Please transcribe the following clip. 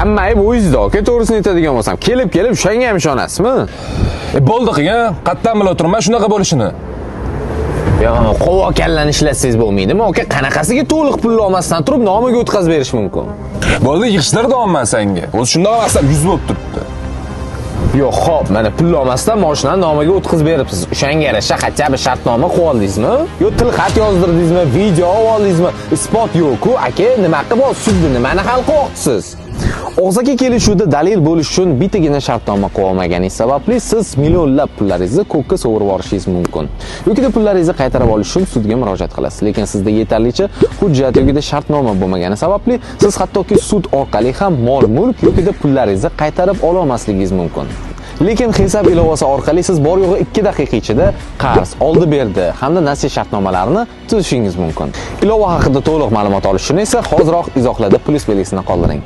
hamma ayb o'zingizda, aka, to'g'risini aytadigan bo'lsam. Kelib o'shanga ham ishonasizmi? Bo'ldi qiyin, qatdan bila o'tirman shunaqa bo'lishini. Yo'q, qo'va kallani ishlatsangiz bo'lmaydimi? Aka, qanaqasiga to'liq pul olmasdan turib nomiga o'tkazib berish mumkin? Bo'ldi, yig'ishlar davomman senga. O'zi shundoq maqsad 100 bo'lib turibdi. Yo'q, xo'p, mana pul olmasdan mashinani nomiga o'tkazib beribsiz. O'shanga yarasha qancha bir shartnoma qo'yib oldingizmi? Yo, tilxat yozdirdingizmi? Video oldingizmi? Isbot yo'q-ku, aka, nima qilib sudni nimani hal qilyapsiz? Og'zaki kelishuvda dalil bo'lish uchun bittagina shartnoma qo'ya olmaganingiz sababli siz millionlab pullaringizni ko'kka sovurib olishingiz mumkin. Yo'kida pullaringizni qaytarib olish uchun sudga murojaat qilasiz, lekin sizda yetarlicha hujjat yo'kida shartnoma bo'lmagani sababli siz hattoki sud orqali ham mol-mulk yo'kida pullaringizni qaytarib ola olmasligingiz mumkin. Lekin hisob ilovasi orqali siz bor yo'g'i 2 daqiqa ichida qarz, oldi-berdi hamda nasiya shartnomalarini tuzishingiz mumkin. Ilova haqida to'liq ma'lumot olish uchun esa hoziroq izohlarda plus belgisini qoldiring.